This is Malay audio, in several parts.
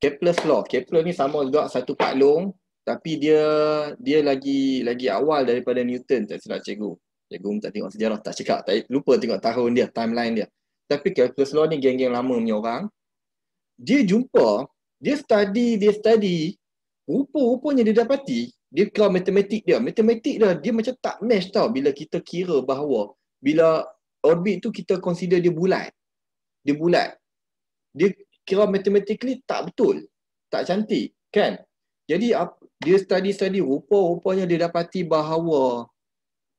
Kepler's law. Kepler ni sama juga satu paklong, tapi dia lagi awal daripada Newton, tak silap cikgu. Cikgu tak tengok sejarah, tak cakap, tak lupa tengok tahun dia, timeline dia. Tapi Kepler's law ni geng-geng lama punya orang. Dia jumpa, dia study, rupa-rupanya dia dapati, dia kira matematik dia macam tak match tau bila kita kira bahawa bila orbit tu kita consider dia bulat. Dia kira matematically tak betul, tak cantik, kan? Jadi dia study rupa-rupanya dia dapati bahawa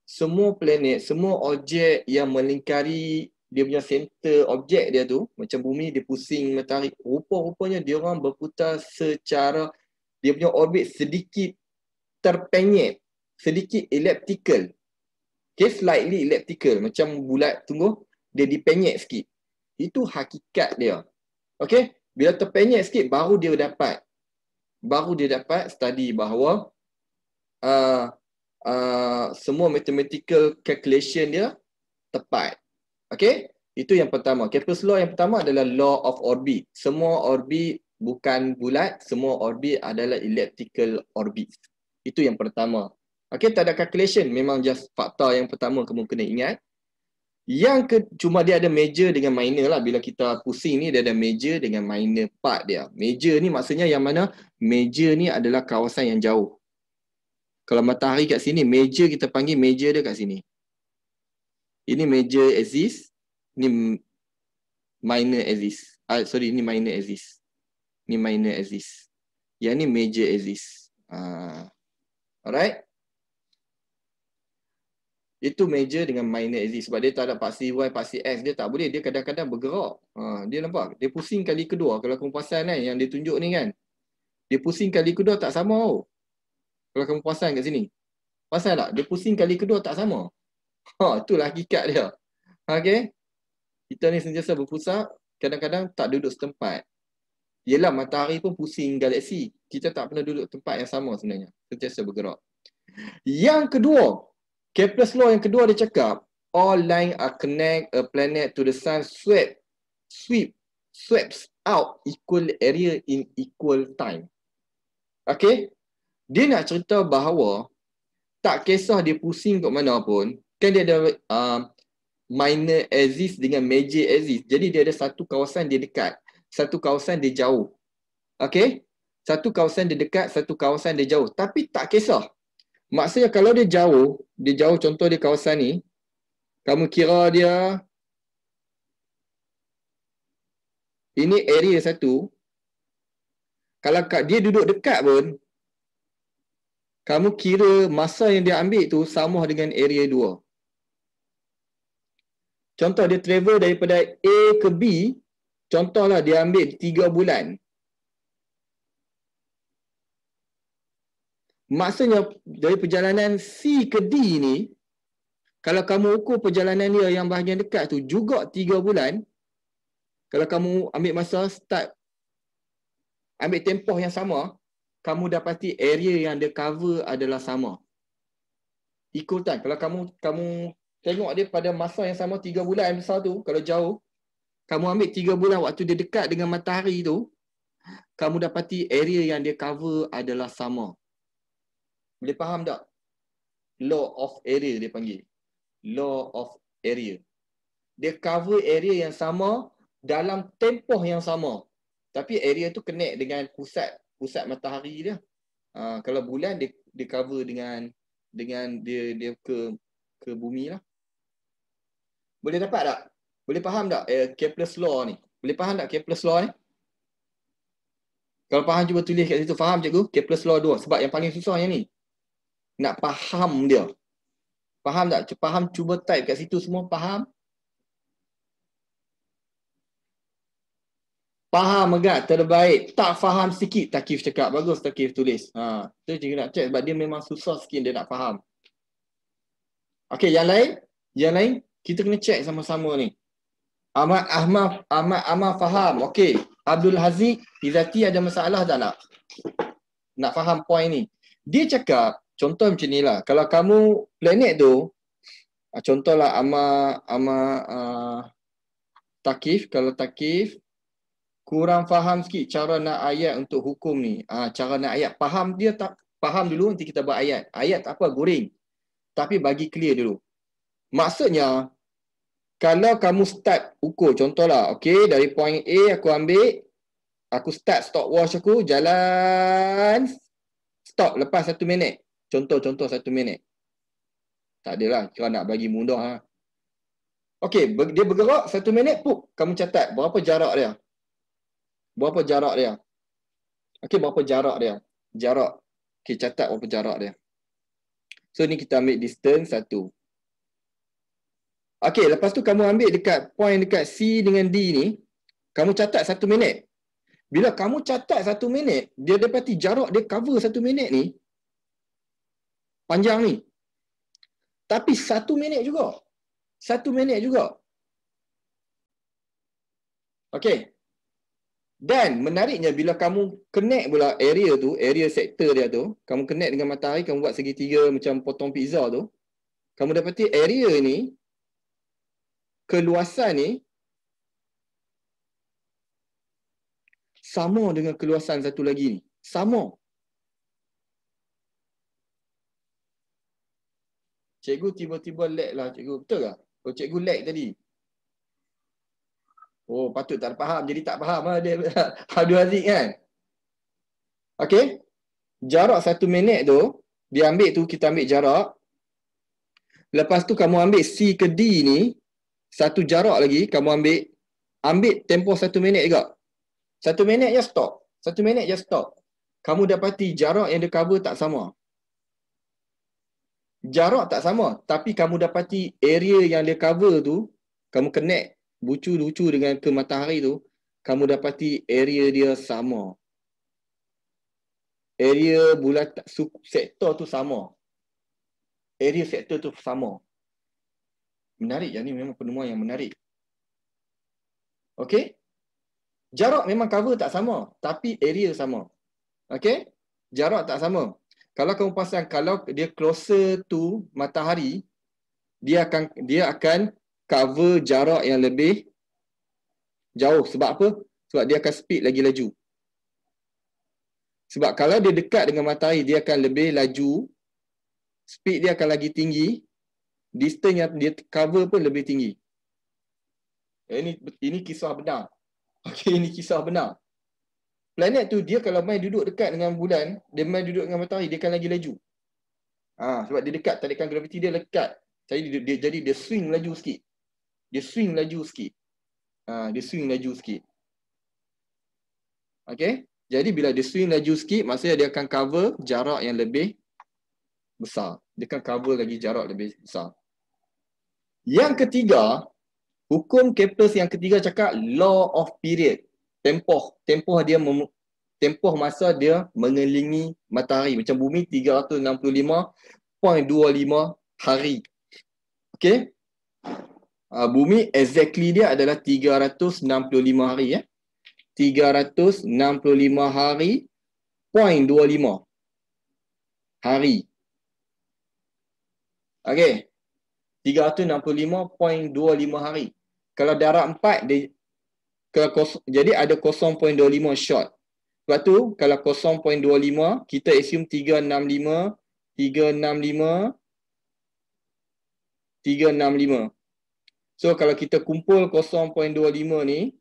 semua planet, semua objek yang melingkari dia punya center objek dia tu, macam bumi dia pusing matahari, rupa-rupanya dia orang berputar secara dia punya orbit sedikit terpenyet, sedikit elliptical. Okay, slightly elliptical, macam bulat tunggu, dia dipenyet sikit. Itu hakikat dia. Okay, bila terpenyet sikit baru dia dapat study bahawa semua mathematical calculation dia tepat. Okay, itu yang pertama. Kepler's law yang pertama adalah law of orbit. Semua orbit bukan bulat, semua orbit adalah elliptical orbit. Itu yang pertama. Okay, tak ada calculation, memang just fakta yang pertama kamu kena ingat. Cuma dia ada major dengan minor lah. Bila kita pusing ni, dia ada major dengan minor part dia. Major ni maksudnya yang mana? Major ni adalah kawasan yang jauh. Kalau matahari kat sini, major kita panggil major dia kat sini. Ini major axis, ni minor axis. Ini minor axis. Ni minor axis. Yang ni major axis. Alright? Itu major dengan minor axis. Sebab dia tak ada paksi Y, paksi X. Dia tak boleh. Dia kadang-kadang bergerak. Dia nampak? Dia pusing kali kedua. Kalau kamu perasan kan, yang dia tunjuk ni kan. Dia pusing kali kedua tak sama. Kalau kamu perasan kat sini. Perasan tak? Dia pusing kali kedua tak sama. Itulah hakikat dia. Okay? Kita ni sentiasa berpusat. Kadang-kadang tak duduk setempat. Yelah, matahari pun pusing galaksi. Kita tak pernah duduk tempat yang sama sebenarnya. Sentiasa bergerak. Yang kedua, Kepler's law yang kedua dia cakap, all lines are connect a planet to the sun sweeps out equal area in equal time. Okay? Dia nak cerita bahawa tak kisah dia pusing kat mana pun, kan dia ada minor axis dengan major axis. Jadi dia ada satu kawasan dia dekat, satu kawasan dia jauh. Okay? Satu kawasan dia dekat, satu kawasan dia jauh. Tapi tak kisah. Maksudnya kalau dia jauh, contoh dia kawasan ni, kamu kira dia, ini area satu, kalau dia duduk dekat pun, kamu kira masa yang dia ambil tu sama dengan area 2. Contoh dia travel daripada A ke B, contohlah dia ambil 3 bulan. Maksudnya dari perjalanan C ke D ni, kalau kamu ukur perjalanan dia yang bahagian dekat tu juga 3 bulan, kalau kamu ambil masa start, ambil tempoh yang sama, kamu dapati area yang dia cover adalah sama. Ikutan. Kalau kamu tengok dia pada masa yang sama 3 bulan besar tu, kalau jauh, kamu ambil 3 bulan waktu dia dekat dengan matahari tu, kamu dapati area yang dia cover adalah sama. Boleh faham tak? Law of area dia panggil. Law of area. Dia cover area yang sama dalam tempoh yang sama. Tapi area tu connect dengan pusat matahari dia. Kalau bulan dia cover dengan dia ke bumi lah. Boleh dapat tak? Boleh faham tak Kepler's law ni? Boleh faham tak Kepler's law ni? Kalau faham cuba tulis kat situ. Faham cikgu? Kepler's law 2. Sebab yang paling susah yang ni. Nak faham dia. Faham tak? Faham, cuba type kat situ semua. Faham? Faham agak terbaik. Tak faham sikit. Takif cakap. Bagus Takif tulis. Itu cikgu nak check sebab dia memang susah sikit dia nak faham. Okey, yang lain? Yang lain? Kita kena check sama-sama ni. Ahmad faham. Okey. Abdul Haziq Izzati ada masalah tak nak? Nak faham point ni. Dia cakap, contoh macam ni lah. Kalau kamu planet tu, contohlah Takif. Kalau Takif, kurang faham sikit cara nak ayat untuk hukum ni. Cara nak ayat. Faham dia tak? Faham dulu, nanti kita buat ayat. Ayat tak apa, goreng. Tapi bagi clear dulu. Maksudnya, kalau kamu start ukur, contohlah, okay, dari point A aku ambil, aku start stopwatch aku, jalan, stop lepas 1 minit. Contoh 1 minit. Tak adalah, kau nak bagi mudah. Ha. Okay, dia bergerak 1 minit, pup, kamu catat berapa jarak dia. Berapa jarak dia. Okay, berapa jarak dia. Jarak. Okay, catat berapa jarak dia. So, ni kita ambil distance 1. Okay, lepas tu kamu ambil dekat point dekat C dengan D ni, kamu catat 1 minit. Bila kamu catat 1 minit, dia dapati jarak dia cover 1 minit ni, panjang ni. Tapi 1 minit juga. 1 minit juga. Okay. Dan menariknya bila kamu connect pula area tu, area sektor dia tu, kamu connect dengan matahari, kamu buat segitiga macam potong pizza tu, kamu dapati area ni, keluasan ni, sama dengan keluasan satu lagi ni. Sama. Cikgu tiba-tiba lag lah cikgu. Betul tak? Oh, cikgu lag tadi. Oh, patut tak faham. Jadi tak faham lah dia. Abdul Aziz kan? Okay. Jarak 1 minit tu, dia ambil tu, kita ambil jarak. Lepas tu kamu ambil C ke D ni, satu jarak lagi, kamu ambil tempoh 1 minit juga. 1 minit je stop. 1 minit je stop. Kamu dapati jarak yang dia cover tak sama. Jarak tak sama, tapi kamu dapati area yang dia cover tu, kamu connect bucu-bucu dengan ke matahari tu, kamu dapati area dia sama. Area bulat sektor tu sama. Area sektor tu sama. Menarik yang ni, memang penemuan yang menarik. Okey? Jarak memang cover tak sama, tapi area sama. Okey? Jarak tak sama. Kalau kamu pasang, kalau dia closer to matahari, dia akan cover jarak yang lebih jauh. Sebab apa? Sebab dia akan speed lagi laju. Sebab kalau dia dekat dengan matahari, dia akan lebih laju, speed dia akan lagi tinggi, distance yang dia cover pun lebih tinggi. Ini kisah benar. Okey, ini kisah benar. Planet tu dia kalau main duduk dekat dengan bulan, dia main duduk dengan matahari, dia akan lagi laju. Sebab dia dekat, tarikan graviti dia lekat. Jadi dia swing laju sikit. Dia swing laju sikit. Dia swing laju sikit. Okey? Jadi bila dia swing laju sikit, maksudnya dia akan cover jarak yang lebih besar. Dia akan cover lagi jarak lebih besar. Yang ketiga, hukum Kepler yang ketiga cakap law of period. Tempoh masa dia mengelilingi matahari. Macam bumi 365.25 hari. Okey? Bumi exactly dia adalah 365 hari. 365 hari, 0.25 hari. Okey. 365.25 hari. Kalau darab 4, jadi ada 0.25 short. Sebab tu, kalau 0.25, kita assume 365. So, kalau kita kumpul 0.25 ni,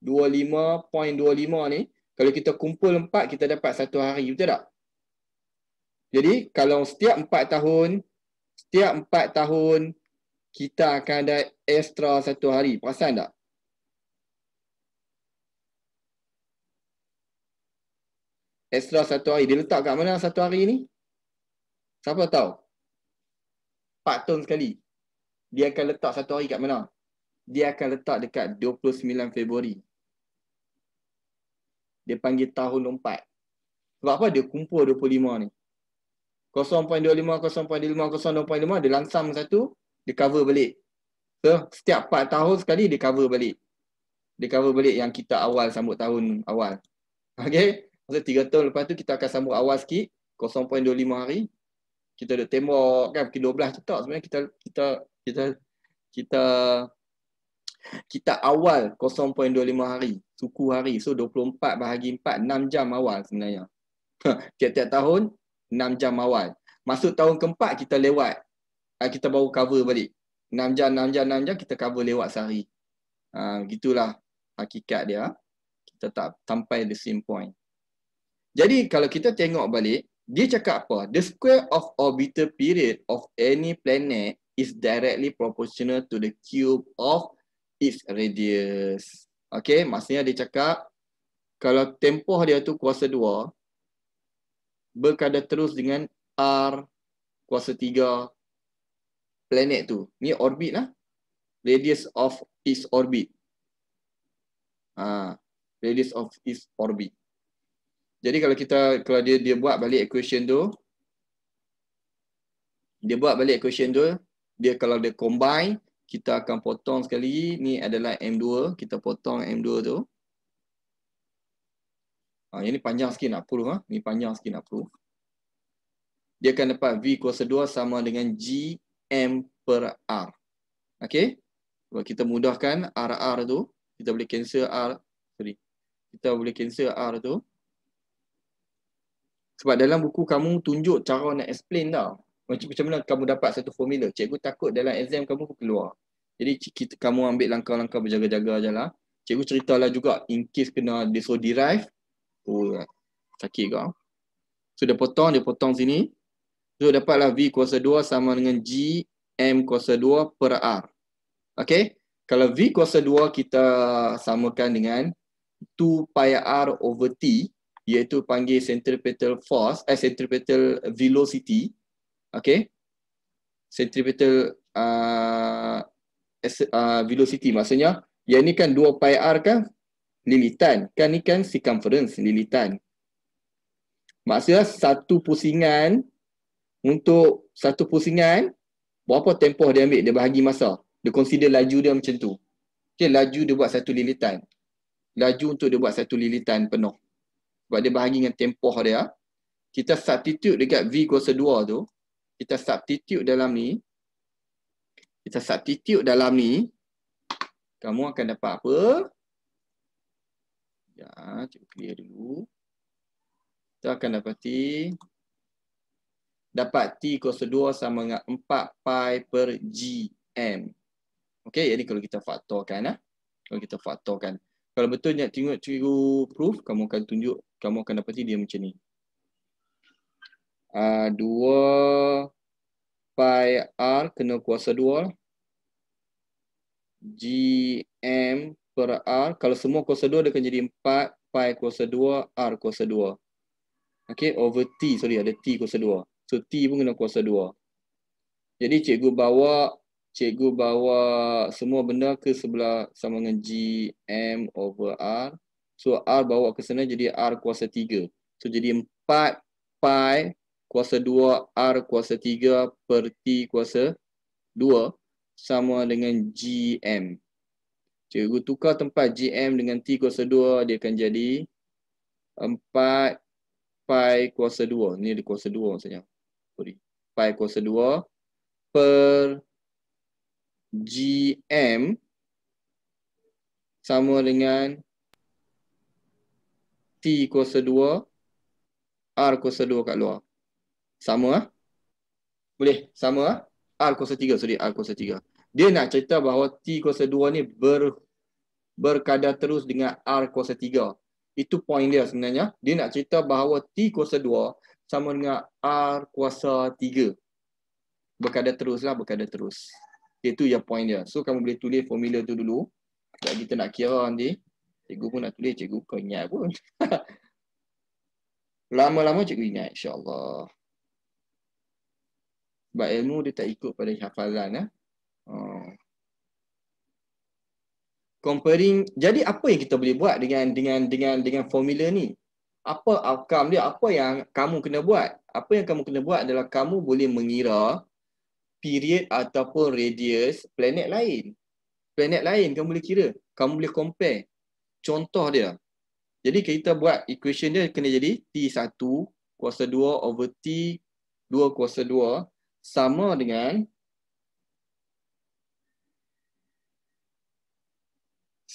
25.25 ni, kalau kita kumpul 4, kita dapat 1 hari. Betul tak? Jadi, kalau setiap 4 tahun, kita akan ada extra 1 hari. Perasan tak? Extra 1 hari. Dia letak kat mana 1 hari ni? Siapa tahu? 4 tahun sekali. Dia akan letak 1 hari kat mana? Dia akan letak dekat 29 Februari. Dia panggil tahun lompat. Sebab apa? Dia kumpul 25 ni. 0.25, 0.25, dia langsam satu, dia cover balik. So, setiap 4 tahun sekali, dia cover balik. Dia cover balik yang kita awal sambut tahun awal. Okay? Maksud 3 tahun lepas tu, kita akan sambut awal sikit, 0.25 hari. Kita duduk tembak kan, pukul 12 cetak. Sebenarnya kita Kita awal 0.25 hari, suku hari. So 24 bahagi 4, 6 jam awal sebenarnya. Tiap-tiap tahun 6 jam awal. Masuk tahun keempat kita lewat. Kita baru cover balik. 6 jam, 6 jam, 6 jam kita cover lewat sehari. Gitulah hakikat dia. Kita tak sampai the same point. Jadi kalau kita tengok balik, dia cakap apa? The square of orbital period of any planet is directly proportional to the cube of its radius. Okay, maksudnya dia cakap kalau tempoh dia tu kuasa 2 berkadar terus dengan R kuasa 3 planet tu. Ni orbit lah. Radius of its orbit. Radius of its orbit. Jadi kalau dia buat balik equation tu, dia kalau dia combine, kita akan potong sekali. Ni adalah M2, kita potong M2 tu. Yang ni panjang sikit nak proof. Ni panjang sikit nak proof. Dia akan dapat V kuasa 2 sama dengan GM per R. Okay? Kalau kita mudahkan RR tu, kita boleh cancel R. Kita boleh cancel R tu. Sebab dalam buku kamu tunjuk cara nak explain tau. Macam mana kamu dapat satu formula. Cikgu takut dalam exam kamu keluar. Jadi kamu ambil langkah-langkah berjaga-jaga je lah. Cikgu ceritalah juga in case kena derive. Sakit kau. So dia potong sini. So dapatlah V kuasa 2 sama dengan G M kuasa 2 per R. Okay. Kalau V kuasa 2 kita samakan dengan 2 pi R over T. Iaitu panggil centripetal force, centripetal velocity. Okay. Centripetal velocity. Maksudnya, yang ni kan 2 pi R kan lilitan. Kan ni kan circumference lilitan. Maksudnya satu pusingan, berapa tempoh dia ambil? Dia bahagi masa. Dia consider laju dia macam tu. Okay, laju dia buat satu lilitan. Laju untuk dia buat satu lilitan penuh. Sebab dia bahagi dengan tempoh dia. Kita substitute dekat V kuasa 2 tu. Kita substitute dalam ni. Kamu akan dapat apa? Ya, cikgu clear dulu. Kita akan dapat T kuasa 2 sama dengan 4 pi per GM. Okey, jadi kalau kita faktorkan. Kalau betul nak tengok cikgu proof, kamu akan dapati dia macam ni. 2 pi R kena kuasa 2. GM per R. Kalau semua kuasa 2, dia akan jadi 4 pi kuasa 2 R kuasa 2. Okay, over T. Sorry, ada T kuasa 2. So, T pun kena kuasa 2. Jadi, cikgu bawa semua benda ke sebelah sama dengan GM over R. So, R bawa ke sana jadi R kuasa 3. So, jadi 4 pi kuasa 2 R kuasa 3 per T kuasa 2 sama dengan GM. Cikgu tukar tempat GM dengan T kuasa 2, dia akan jadi 4 pi kuasa 2. Ni ada kuasa 2 maksudnya. Sorry. Pi kuasa 2 per GM sama dengan T kuasa 2 R kuasa 2 kat luar. Sama Boleh? Sama R kuasa 3. Sorry, R kuasa 3. Dia nak cerita bahawa T kuasa 2 ni berkadar terus dengan R kuasa 3. Itu point dia sebenarnya. Dia nak cerita bahawa T kuasa 2 sama dengan R kuasa 3. Berkadar terus. Itu yang point dia. So, kamu boleh tulis formula tu dulu. Sebab kita nak kira nanti. Cikgu pun nak tulis. Cikgu kau ingat pun. Lama-lama cikgu ingat, insyaAllah. Sebab ilmu dia tak ikut pada hafalan. Comparing. Jadi, apa yang kita boleh buat dengan formula ni? Apa outcome dia? Apa yang kamu kena buat? Apa yang kamu kena buat adalah kamu boleh mengira period ataupun radius planet lain. Planet lain kamu boleh kira. Kamu boleh compare. Contoh dia. Jadi kita buat equation dia kena jadi T1 kuasa 2 over T2 kuasa 2 sama dengan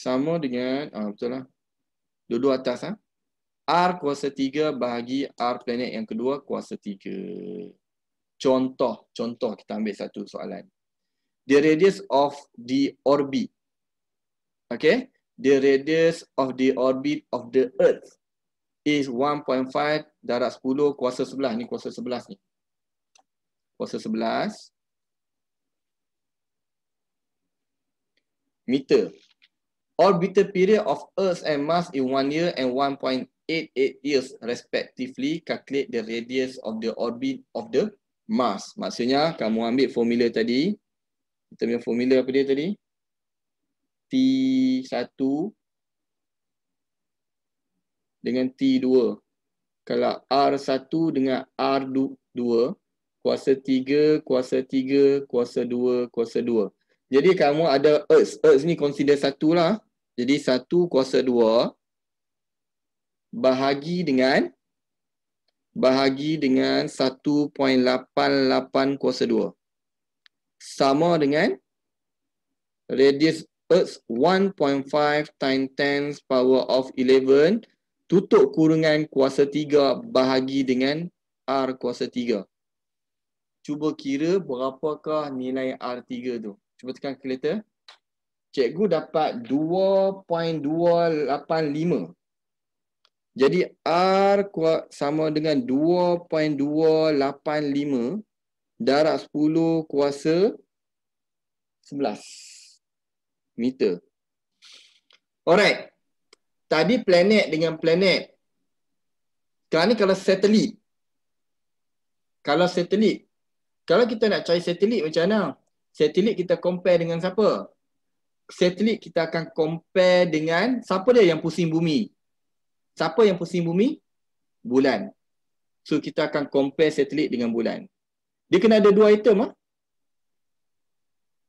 sama dengan, betul lah. Dua-dua atas. R kuasa 3 bahagi R planet yang kedua kuasa 3. Contoh kita ambil satu soalan. The radius of the orbit. Okay. The radius of the orbit of the Earth is 1.5 darab 10 kuasa 11. Ni kuasa 11 ni. Kuasa 11 meter. Orbital period of Earth and Mars in 1 year and 1.88 years respectively. Calculate the radius of the orbit of the Mars. Maksudnya kamu ambil formula tadi. Kita punya formula apa dia tadi? T1 dengan T2. Kalau R1 dengan R2, kuasa 3, kuasa 3, kuasa 2, kuasa 2. Jadi kamu ada Earth. Earth ni consider 1 lah. Jadi 1 kuasa 2 bahagi dengan 1.88 kuasa 2. Sama dengan radius Earth 1.5 times 10 power of 11 tutup kurungan kuasa 3 bahagi dengan R kuasa 3. Cuba kira berapakah nilai R3 tu. Cuba tekan kalkulator. Cikgu dapat 2.285. Jadi R sama dengan 2.285 darab 10 kuasa 11 meter. Alright. Tadi planet dengan planet. Sekarang ni kalau satelit. Kalau kita nak cari satelit macam mana? Satelit kita compare dengan siapa? Satelit kita akan compare dengan siapa dia yang pusing bumi? Siapa yang pusing bumi? Bulan. So kita akan compare satelit dengan bulan. Dia kena ada 2 item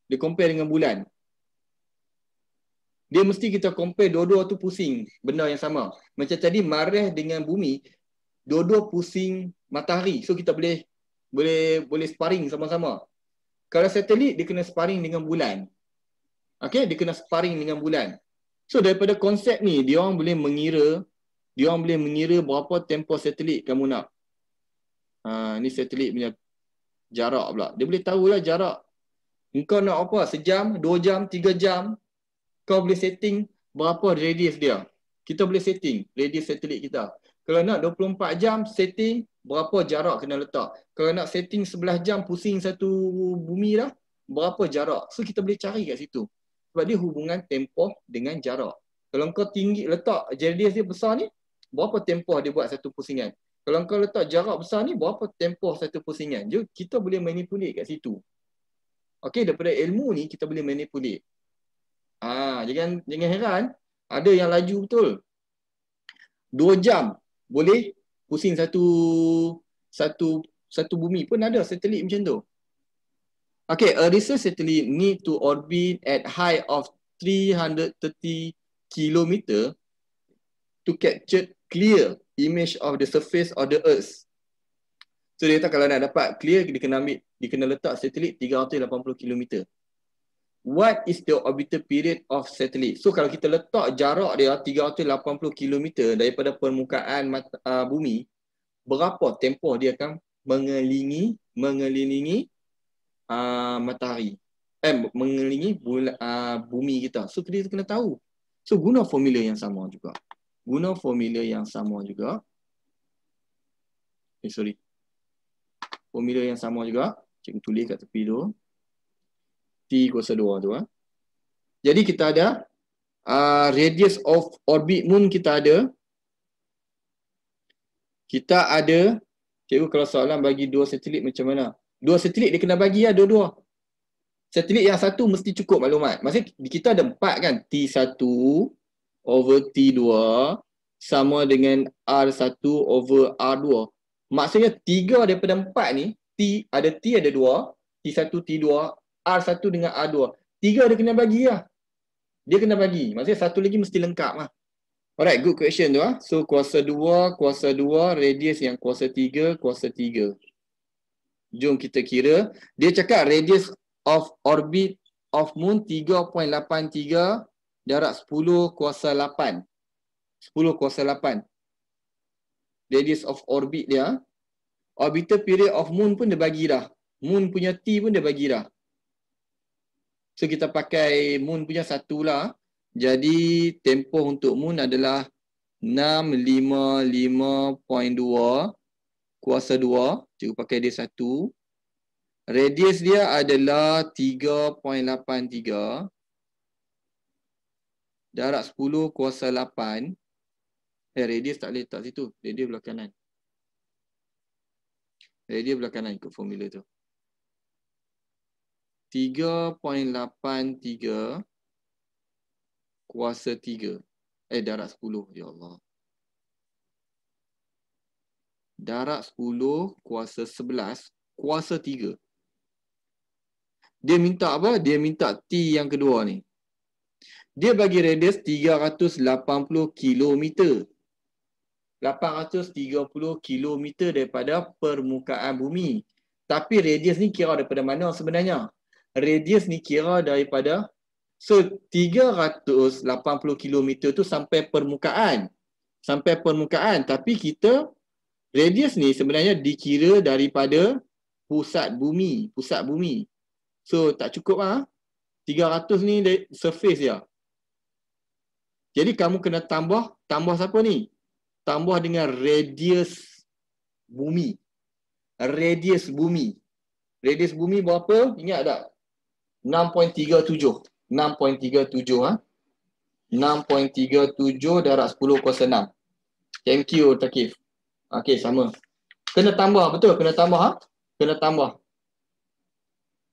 Dia compare dengan bulan. Dia mesti kita compare dua-dua tu pusing benda yang sama. Macam tadi Marikh dengan bumi, dua-dua pusing matahari. So kita boleh sparring sama-sama. Kalau satelit dia kena sparring dengan bulan. Okey, dia kena sparring dengan bulan. So daripada konsep ni dia orang boleh mengira berapa tempoh satelit kamu nak. Ni satelit punya jarak pula. Dia boleh tahulah jarak. Engkau nak apa? Sejam, 2 jam, 3 jam. Kau boleh setting berapa radius dia. Kita boleh setting radius satelit kita. Kalau nak 24 jam setting berapa jarak kena letak. Kalau nak setting 11 jam pusing satu bumi dah, berapa jarak. So kita boleh cari kat situ. Sebab dia hubungan tempoh dengan jarak. Kalau kau tinggi letak radius dia besar ni, berapa tempoh dia buat satu pusingan. Kalau kau letak jarak besar ni, berapa tempoh satu pusingan. Jadi kita boleh manipulate kat situ. Okey, daripada ilmu ni kita boleh manipulate. Jangan heran, ada yang laju betul. 2 jam boleh pusing satu bumi pun ada satelit macam tu. Okay, a research satellite need to orbit at height of 330 km to capture clear image of the surface of the Earth. So dia kata kalau nak dapat clear, dia kena letak satelit 380 km. What is the orbital period of satellite? So kalau kita letak jarak dia 380 km daripada permukaan bumi, berapa tempoh dia akan mengelilingi matahari? Mengelilingi bumi kita. So kita kena tahu. So guna formula yang sama juga. Formula yang sama juga. Cikgu tulis kat tepi tu. T kuasa 2 tu. Jadi kita ada radius of orbit moon kita ada. Cikgu kalau soalan bagi 2 satelit macam mana? 2 satelit dia kena bagi dua-dua. Satelit yang satu mesti cukup maklumat. Maksudnya kita ada 4 kan? T1 over T2 sama dengan R1 over R2. Maksudnya 3 daripada 4 ni, T ada 2, T1, T2, R1 dengan R2. 3 dia kena bagi lah. Dia kena bagi. Maksudnya satu lagi mesti lengkap lah. Alright, good question tu. So kuasa 2, radius yang kuasa 3, kuasa 3. Jom kita kira. Dia cakap radius of orbit of moon 3.83 Jarak 10 kuasa 8. 10 kuasa 8. Radius of orbit dia. Orbital period of moon pun dia bagi dah. Moon punya T pun dia bagi dah. So kita pakai moon punya satu lah. Jadi tempoh untuk moon adalah 655.2 kuasa 2. Cikgu pakai dia satu. Radius dia adalah 3.83. Jarak 10 kuasa 8. Radius tak boleh letak situ. Radius belah kanan. Radius belah kanan ikut formula tu. 3.83 kuasa 3. Darat 10. Ya Allah. Darat 10 kuasa 11 kuasa 3. Dia minta apa? Dia minta T yang kedua ni. Dia bagi radius 380 km. 830 km daripada permukaan bumi. Tapi radius ni kira daripada mana sebenarnya? Radius ni kira daripada 380 km tu sampai permukaan. Sampai permukaan. Tapi kita radius ni sebenarnya dikira daripada pusat bumi. Pusat bumi. So tak cukup lah. 300 ni surface dia. Jadi kamu kena tambah siapa ni? Tambah dengan radius bumi. Radius bumi. Radius bumi berapa? Ingat tak? 6.37. 6.37 ha. 6.37 darab 10 kuasa 6. Thank you Takif. Okey, sama. Kena tambah, betul? Kena tambah ha? Kena tambah.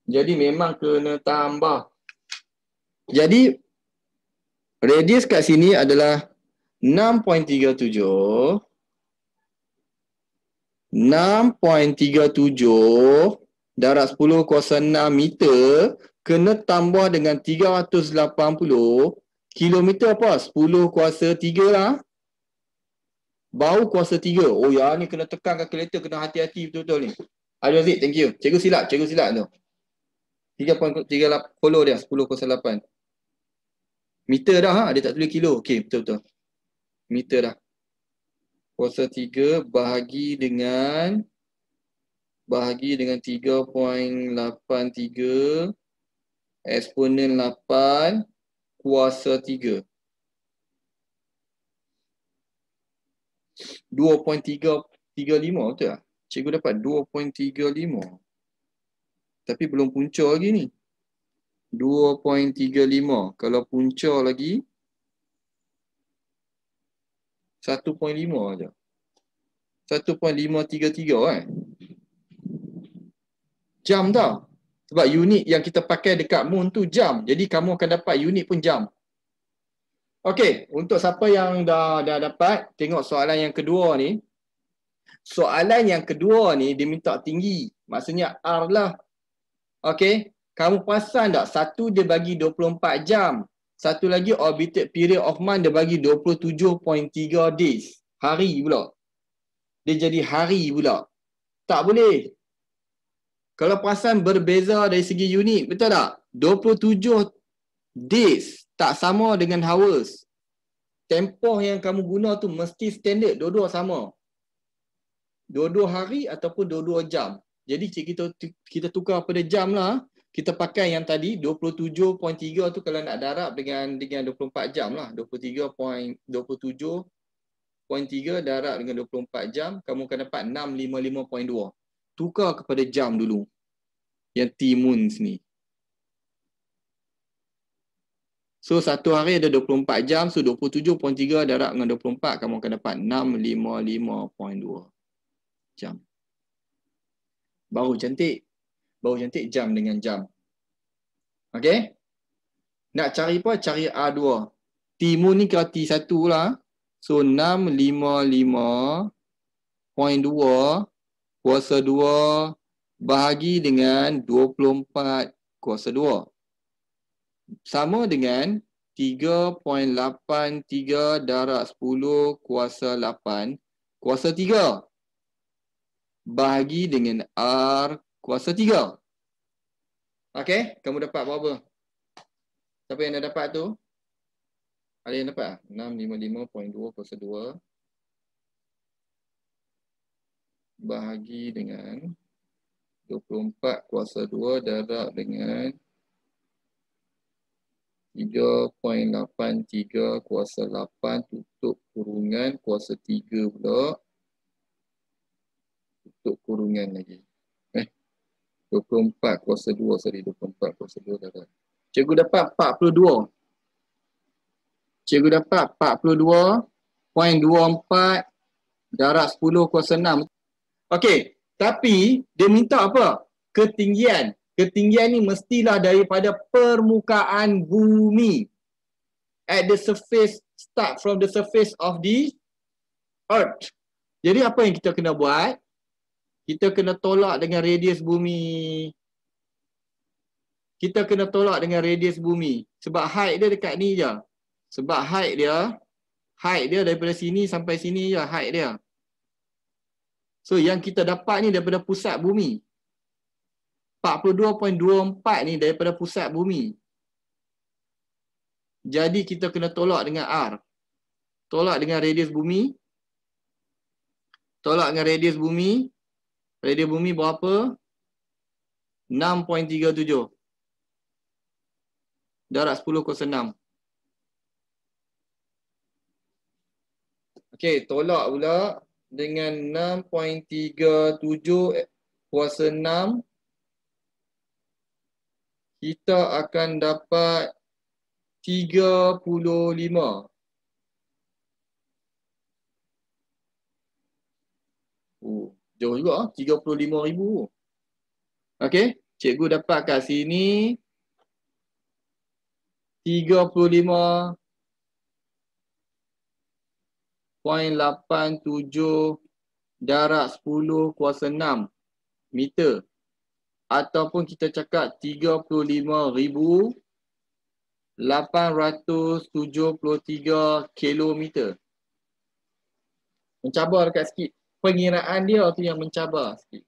Jadi memang kena tambah. Jadi radius kat sini adalah 6.37 darab 10 kuasa 6 meter kena tambah dengan 380 kilometer apa? 10 kuasa 3 lah. Bau kuasa 3. Oh ya, ni kena tekan kalkulator, kena hati-hati betul-betul ni. Aduh Aziz, thank you. Cikgu silap tu. 3.38 follow dia 10 kuasa 8. Meter dah ha, dia tak tulis kilo. Okey, betul-betul. Meter dah. Kuasa 3 bahagi dengan 3.83 eksponen 8 kuasa 3. 2.335 betul tak? Cikgu dapat 2.35. Tapi belum punca lagi ni. 2.35. Kalau punca lagi 1.5 aja. 1.533 kan? Jam tau. Sebab unit yang kita pakai dekat moon tu jam. Jadi kamu akan dapat unit pun jam. Okey, untuk siapa yang dah dapat, tengok soalan yang kedua ni. Soalan yang kedua ni dia minta tinggi. Maksudnya R lah. Okey, kamu perasan tak? Satu dia bagi 24 jam. Satu lagi orbital period of month dia bagi 27.3 days. Hari pula. Dia jadi hari pula. Tak boleh. Kalau perasan berbeza dari segi unit, betul tak? 27 days tak sama dengan hours. Tempoh yang kamu guna tu mesti standard, dua-dua sama. Dua-dua hari ataupun dua-dua jam. Jadi kita tukar pada jam lah. Kita pakai yang tadi 27.3 tu kalau nak darab dengan 24 jam lah. 27.3 darab dengan 24 jam, kamu akan dapat 655.2. Tukar kepada jam dulu. Yang T-Moons ni. So satu hari ada 24 jam, so 27.3 darab dengan 24, kamu akan dapat 655.2 jam. Baru cantik. Baru cantik jam dengan jam. Okey? Nak cari apa? Cari R2. T-Moon ni kira T1 lah. So 655.2 kuasa 2 bahagi dengan 24 kuasa 2. Sama dengan 3.83 darab 10 kuasa 8 kuasa 3 bahagi dengan R kuasa 3. Okey, kamu dapat berapa? Siapa yang dah dapat tu? Ada yang dapat? 655.2 kuasa 2 bahagi dengan 24 kuasa 2 darab dengan 3.83 kuasa 8 tutup kurungan kuasa 3 pula. Tutup kurungan lagi. 24 kuasa 2, sorry, 24 kuasa 2 darab. Cikgu dapat 42. Cikgu dapat 42.24 darab 10 kuasa 6. Okey, tapi dia minta apa? Ketinggian. Ketinggian ni mestilah daripada permukaan bumi. At the surface, start from the surface of the earth. Jadi apa yang kita kena buat? Kita kena tolak dengan radius bumi. Kita kena tolak dengan radius bumi. Sebab height dia dekat ni je. Sebab height dia daripada sini sampai sini je height dia. So yang kita dapat ni daripada pusat bumi. 42.24 ni daripada pusat bumi. Jadi kita kena tolak dengan R. Tolak dengan radius bumi. Tolak dengan radius bumi. Radius bumi berapa? 6.37. Darab 10 kuasa 6. Okey, tolak pula dengan 6.37 kuasa 6. Kita akan dapat 35. Jauh juga, 35,000. Okey, cikgu dapat kat sini 35.87 darab 10 kuasa 6 meter. Ataupun kita cakap 35,873 kilometer. Mencabar dekat sikit. Pengiraan dia tu yang mencabar sikit.